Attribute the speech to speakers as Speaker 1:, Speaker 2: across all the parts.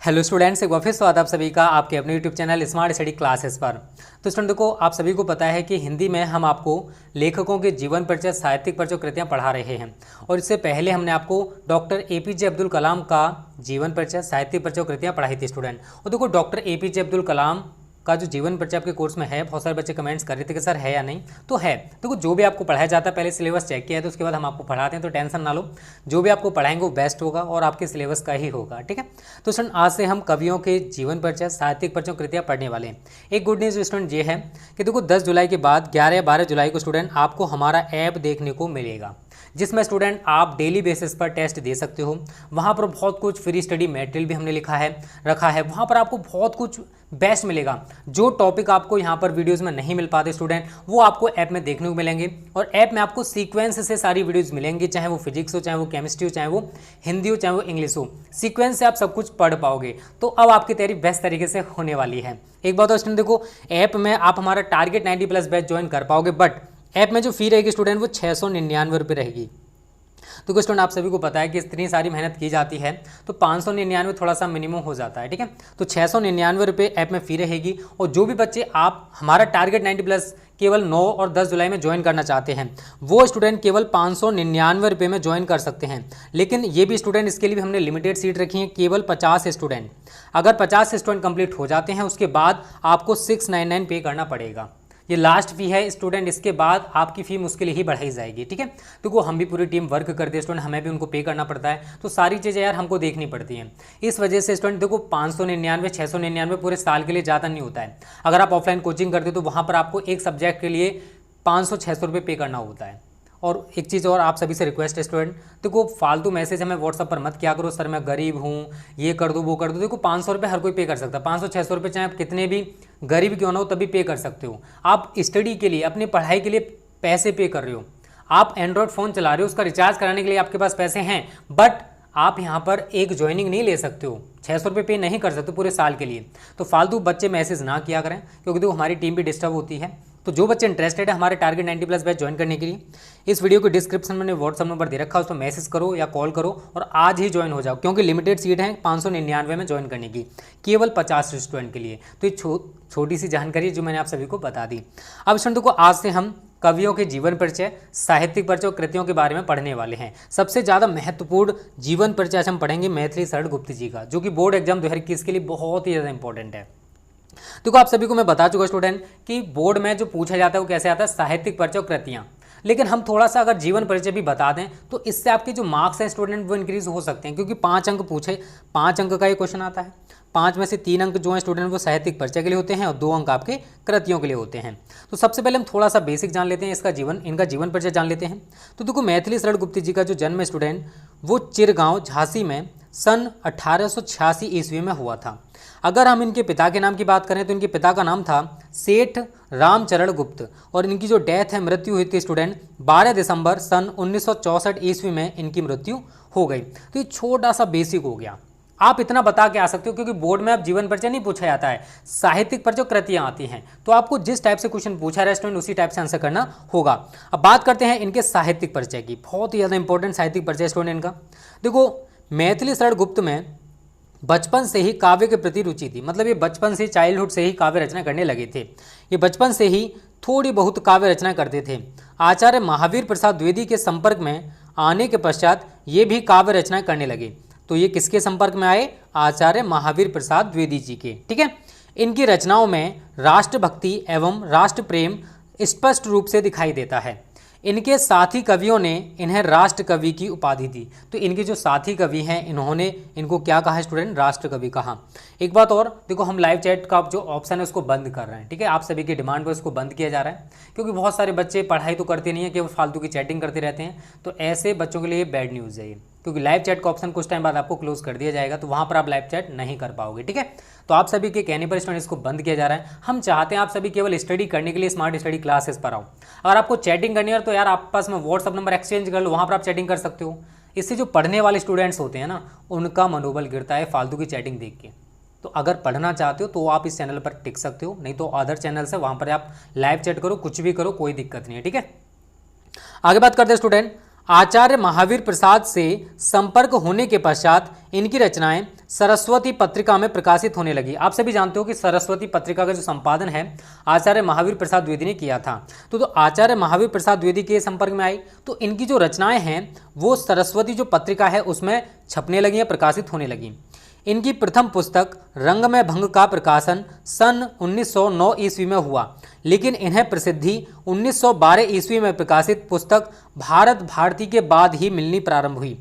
Speaker 1: Hello students, एक बार फिर स्वागत आप सभी का आपके अपने YouTube channel smart study classes पर। तो स्टूडेंट देखो, आप सभी को पता है कि हिंदी में हम आपको लेखकों के जीवन परिचय, साहित्यिक परिचय कृतियाँ पढ़ा रहे हैं। और इससे पहले हमने आपको डॉक्टर एपीजे अब्दुल कलाम का जीवन परिचय, साहित्यिक परिचय कृतियाँ पढ़ाई थी स्टूडेंट। और देखो, डॉक्टर एपीजे अब्दुल कलाम का जो जीवन परिचय आपके कोर्स में है, बहुत सारे बच्चे कमेंट्स कर रहे थे कि सर है या नहीं, तो है। देखो, जो भी आपको पढ़ाया जाता है, पहले सिलेबस चेक किया है तो उसके बाद हम आपको पढ़ाते हैं, तो टेंशन ना लो। जो भी आपको पढ़ाएंगे वो बेस्ट होगा और आपके सिलेबस का ही होगा, ठीक है। तो स्टूडेंट, आज से हम कवियों के जीवन परिचय, साहित्यिक परिचय कृतियाँ पढ़ने वाले हैं। एक गुड न्यूज़ स्टूडेंट ये है कि देखो, 10 जुलाई के बाद 11 या 12 जुलाई को स्टूडेंट आपको हमारा ऐप देखने को मिलेगा, जिसमें स्टूडेंट आप डेली बेसिस पर टेस्ट दे सकते हो। वहाँ पर बहुत कुछ फ्री स्टडी मटेरियल भी हमने रखा है। वहाँ पर आपको बहुत कुछ बेस्ट मिलेगा। जो टॉपिक आपको यहाँ पर वीडियोस में नहीं मिल पाते स्टूडेंट, वो आपको ऐप में देखने को मिलेंगे। और ऐप में आपको सीक्वेंस से सारी वीडियोस मिलेंगी, चाहे वो फिजिक्स हो, चाहे वो केमिस्ट्री हो, चाहे वो हिंदी हो, चाहे वो इंग्लिश हो। सीक्वेंस से आप सब कुछ पढ़ पाओगे। तो अब आपकी तैयारी बेस्ट तरीके से होने वाली है। एक बात और स्टूडेंट देखो, ऐप में आप हमारा टारगेट 90+ बैच ज्वाइन कर पाओगे, बट ऐप में जो फी रहेगी स्टूडेंट वो 699 रुपये रहेगी। तो स्टूडेंट, आप सभी को पता है कि इतनी सारी मेहनत की जाती है, तो 599 थोड़ा सा मिनिमम हो जाता है, ठीक है। तो 699 रुपये ऐप में फ़ी रहेगी। और जो भी बच्चे आप हमारा टारगेट 90+ केवल 9 और 10 जुलाई में ज्वाइन करना चाहते हैं, वो स्टूडेंट केवल 599 रुपये में ज्वाइन कर सकते हैं। लेकिन ये भी स्टूडेंट, इसके लिए भी हमने लिमिटेड सीट रखी है, केवल 50 स्टूडेंट। अगर 50 स्टूडेंट कंप्लीट हो जाते हैं, उसके बाद आपको 699 पे करना पड़ेगा। ये लास्ट फी है स्टूडेंट, इसके बाद आपकी फ़ी मुश्किल ही बढ़ाई जाएगी, ठीक है। तो हम भी पूरी टीम वर्क करते हैं स्टूडेंट, हमें भी उनको पे करना पड़ता है, तो सारी चीज़ें यार हमको देखनी पड़ती हैं। इस वजह से स्टूडेंट देखो, 599 699 पूरे साल के लिए ज़्यादा नहीं होता है। अगर आप ऑफलाइन कोचिंग करते हो तो वहाँ पर आपको एक सब्जेक्ट के लिए 500-600 रुपये पे करना होता है। और एक चीज़ और आप सभी से रिक्वेस्ट है स्टूडेंट, देखो फालतू मैसेज हमें व्हाट्सअप पर मत किया करो, सर मैं गरीब हूँ, ये कर दो वो कर दो। देखो 500 रुपये हर कोई पे कर सकता है, 500-600 रुपये चाहे आप कितने भी गरीब क्यों ना हो तभी पे कर सकते हो। आप स्टडी के लिए, अपनी पढ़ाई के लिए पैसे पे कर रहे हो। आप एंड्रॉयड फ़ोन चला रहे हो, उसका रिचार्ज कराने के लिए आपके पास पैसे हैं, बट आप यहाँ पर एक ज्वाइनिंग नहीं ले सकते हो, 600 रुपये पे नहीं कर सकते पूरे साल के लिए। तो फालतू बच्चे मैसेज ना किया करें, क्योंकि देखो हमारी टीम भी डिस्टर्ब होती है। तो जो बच्चे इंटरेस्टेड है हमारे टारगेट 90+ बैच ज्वाइन करने के लिए, इस वीडियो के डिस्क्रिप्शन में मैंने व्हाट्सअप नंबर दे रखा है, उस पर मैसेज करो या कॉल करो और आज ही ज्वाइन हो जाओ, क्योंकि लिमिटेड सीट है 599 में ज्वाइन करने की, केवल 50 स्टूडेंट के लिए। तो ये छोटी सी जानकारी जो मैंने आप सभी को बता दी। अब स्टूडेंट को आज से हम कवियों के जीवन परिचय, साहित्यिक परिचय और कृतियों के बारे में पढ़ने वाले हैं। सबसे ज़्यादा महत्वपूर्ण जीवन परिचय आज हम पढ़ेंगे मैथिली शरण गुप्त जी का, जो कि बोर्ड एग्जाम 2021 के लिए बहुत ही ज़्यादा इंपॉर्टेंट है। देखो आप सभी को मैं बता चुका स्टूडेंट कि बोर्ड में जो पूछा जाता है वो कैसे आता है, साहित्यिक परिचय और कृतियाँ। लेकिन हम थोड़ा सा अगर जीवन परिचय भी बता दें तो इससे आपके जो मार्क्स हैं स्टूडेंट वो इंक्रीज हो सकते हैं, क्योंकि 5 अंक पूछे, 5 अंक का ये क्वेश्चन आता है। 5 में से 3 अंक जो हैं स्टूडेंट वो साहित्यिक परिचय के लिए होते हैं और 2 अंक आपके कृतियों के लिए होते हैं। तो सबसे पहले हम थोड़ा सा बेसिक जान लेते हैं, इनका जीवन परिचय जान लेते हैं। तो देखो, मैथिली शरण गुप्त जी का जो जन्म है स्टूडेंट वो चिरगांव झांसी में सन 1886 ईस्वी में हुआ था। अगर हम इनके पिता के नाम की बात करें तो इनके पिता का नाम था सेठ रामचरण गुप्त, और इनकी जो डेथ है, मृत्यु हुई थी स्टूडेंट 12 दिसंबर सन 1964 ईस्वी में इनकी मृत्यु हो गई। तो ये छोटा सा बेसिक हो गया, आप इतना बता के आ सकते हो, क्योंकि बोर्ड में अब जीवन परिचय नहीं पूछा जाता है, साहित्यिक परिचय कृतियाँ आती हैं। तो आपको जिस टाइप से क्वेश्चन पूछा है स्टूडेंट उसी टाइप से आंसर करना होगा। अब बात करते हैं इनके साहित्यिक परिचय की। बहुत ही ज़्यादा इंपॉर्टेंट साहित्यिक परिचय स्टूडेंट इनका। देखो, मैथिली शरण गुप्त में बचपन से ही काव्य के प्रति रुचि थी, मतलब ये बचपन से, चाइल्डहुड से ही काव्य रचना करने लगे थे। ये बचपन से ही थोड़ी बहुत काव्य रचना करते थे। आचार्य महावीर प्रसाद द्विवेदी के संपर्क में आने के पश्चात ये भी काव्य रचना करने लगे। तो ये किसके संपर्क में आए? आचार्य महावीर प्रसाद द्विवेदी जी के, ठीक है। इनकी रचनाओं में राष्ट्रभक्ति एवं राष्ट्र प्रेम स्पष्ट रूप से दिखाई देता है। इनके साथी कवियों ने इन्हें राष्ट्र कवि की उपाधि दी। तो इनके जो साथी कवि हैं इन्होंने इनको क्या कहा स्टूडेंट? राष्ट्र कवि कहा। एक बात और, देखो हम लाइव चैट का जो ऑप्शन है उसको बंद कर रहे हैं, ठीक है। आप सभी की डिमांड पर उसको बंद किया जा रहा है, क्योंकि बहुत सारे बच्चे पढ़ाई तो करते नहीं है, केवल फालतू की चैटिंग करते रहते हैं। तो ऐसे बच्चों के लिए बैड न्यूज़ है ये, क्योंकि लाइव चैट का ऑप्शन कुछ टाइम बाद आपको क्लोज कर दिया जाएगा, तो वहाँ पर आप लाइव चैट नहीं कर पाओगे, ठीक है। तो आप सभी के कहने पर स्टूडेंट इसको बंद किया जा रहा है। हम चाहते हैं आप सभी केवल स्टडी करने के लिए स्मार्ट स्टडी क्लासेस पर आओ। अगर आपको चैटिंग करनी है तो यार आपस में व्हाट्सअप नंबर एक्सचेंज कर लो, वहाँ पर आप चैटिंग कर सकते हो। इससे जो पढ़ने वाले स्टूडेंट्स होते हैं ना, उनका मनोबल गिरता है फालतू की चैटिंग देख के। तो अगर पढ़ना चाहते हो तो आप इस चैनल पर टिक सकते हो, नहीं तो अदर चैनल से वहाँ पर आप लाइव चैट करो, कुछ भी करो, कोई दिक्कत नहीं है, ठीक है। आगे बात करते हैं स्टूडेंट, आचार्य महावीर प्रसाद से संपर्क होने के पश्चात इनकी रचनाएं सरस्वती पत्रिका में प्रकाशित होने लगी। आप सभी जानते हो कि सरस्वती पत्रिका का जो संपादन है आचार्य महावीर प्रसाद द्विवेदी ने किया था। तो आचार्य महावीर प्रसाद द्विवेदी के संपर्क में आई तो इनकी जो रचनाएं हैं वो सरस्वती जो पत्रिका है उसमें छपने लगी या प्रकाशित होने लगी। इनकी प्रथम पुस्तक रंग में भंग का प्रकाशन सन 1909 ईस्वी में हुआ, लेकिन इन्हें प्रसिद्धि 1912 ईस्वी में प्रकाशित पुस्तक भारत भारती के बाद ही मिलनी प्रारंभ हुई।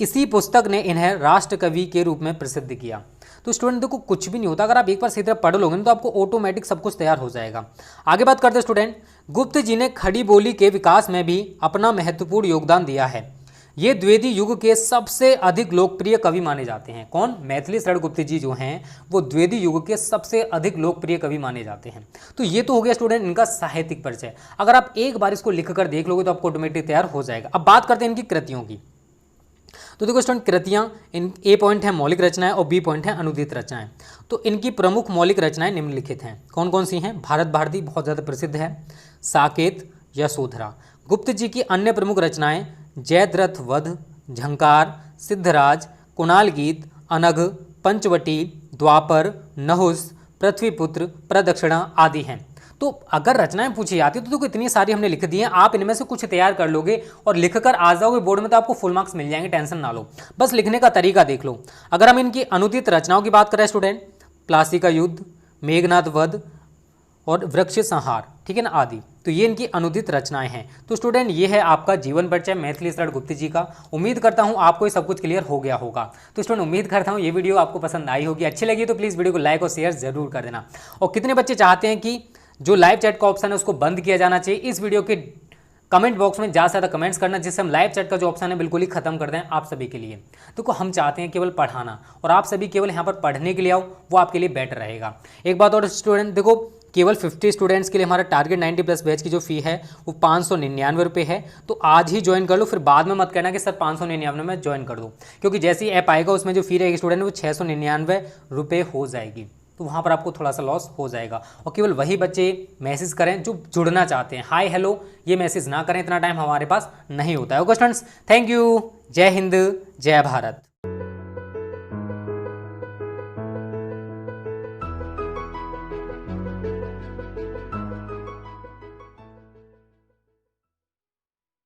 Speaker 1: इसी पुस्तक ने इन्हें राष्ट्रकवि के रूप में प्रसिद्ध किया। तो स्टूडेंट देखो कुछ भी नहीं होता, अगर आप एक बार सही तरह पढ़ लोगे ना तो आपको ऑटोमेटिक सब कुछ तैयार हो जाएगा। आगे बात करते हैं स्टूडेंट, गुप्त जी ने खड़ी बोली के विकास में भी अपना महत्वपूर्ण योगदान दिया है। ये द्विवेदी युग के सबसे अधिक लोकप्रिय कवि माने जाते हैं। कौन? मैथिली शरण गुप्त जी जो हैं वो द्विवेदी युग के सबसे अधिक लोकप्रिय कवि माने जाते हैं। तो ये तो हो गया स्टूडेंट इनका साहित्यिक परिचय। अगर आप एक बार इसको लिख कर देख लोगे तो आपको ऑटोमेटिक तैयार हो जाएगा। अब बात करते हैं इनकी कृतियों की। तो देखो स्टूडेंट कृतियाँ इन ए पॉइंट है मौलिक रचनाएं और बी पॉइंट है अनुदित रचनाएं। तो इनकी प्रमुख मौलिक रचनाएं निम्नलिखित हैं। कौन कौन सी हैं? भारत भारती बहुत ज़्यादा प्रसिद्ध है, साकेत, यशोधरा। गुप्त जी की अन्य प्रमुख रचनाएं जयद्रथ वध, झंकार, सिद्धराज, कुणाल गीत, अनघ, पंचवटी, द्वापर, नहुस, पृथ्वीपुत्र, प्रदक्षिणा आदि हैं। तो अगर रचनाएं पूछी जाती तो इतनी सारी हमने लिख दी हैं, आप इनमें से कुछ तैयार कर लोगे और लिखकर आ जाओगे बोर्ड में तो आपको फुल मार्क्स मिल जाएंगे, टेंशन ना लो। बस लिखने का तरीका देख लो। अगर हम इनकी अनुदित रचनाओं की बात करें स्टूडेंट, प्लासी का युद्ध, मेघनाद वध और वृक्ष संहार, ठीक है ना, आदि, तो ये इनकी अनुदित रचनाएं हैं। तो स्टूडेंट ये है आपका जीवन परिचय मैथिली शरण गुप्त जी का। उम्मीद करता हूं आपको ये सब कुछ क्लियर हो गया होगा। तो स्टूडेंट उम्मीद करता हूं ये वीडियो आपको पसंद आई होगी, अच्छी लगी तो प्लीज़ वीडियो को लाइक और शेयर जरूर कर देना। और कितने बच्चे चाहते हैं कि जो लाइव चैट का ऑप्शन है उसको बंद किया जाना चाहिए, इस वीडियो के कमेंट बॉक्स में ज़्यादा से ज़्यादा कमेंट्स करना जिससे हम लाइव चैट का जो ऑप्शन है बिल्कुल ही खत्म कर दें आप सभी के लिए। देखो हम चाहते हैं केवल पढ़ाना और आप सभी केवल यहाँ पर पढ़ने के लिए आओ, वो आपके लिए बेटर रहेगा। एक बात और स्टूडेंट देखो, केवल 50 स्टूडेंट्स के लिए हमारा टारगेट 90+ बैच की जो फी है वो 599 रुपये है। तो आज ही ज्वाइन कर लो, फिर बाद में मत कहना कि सर 599 में ज्वाइन कर दो, क्योंकि जैसे ही ऐप आएगा उसमें जो फी रहेगी स्टूडेंट वो 699 रुपये हो जाएगी। तो वहाँ पर आपको थोड़ा सा लॉस हो जाएगा। और केवल वही बच्चे मैसेज करें जो जुड़ना चाहते हैं, हाय हेलो ये मैसेज ना करें, इतना टाइम हमारे पास नहीं होता है। ओके स्टूडेंट्स, थैंक यू, जय हिंद, जय भारत।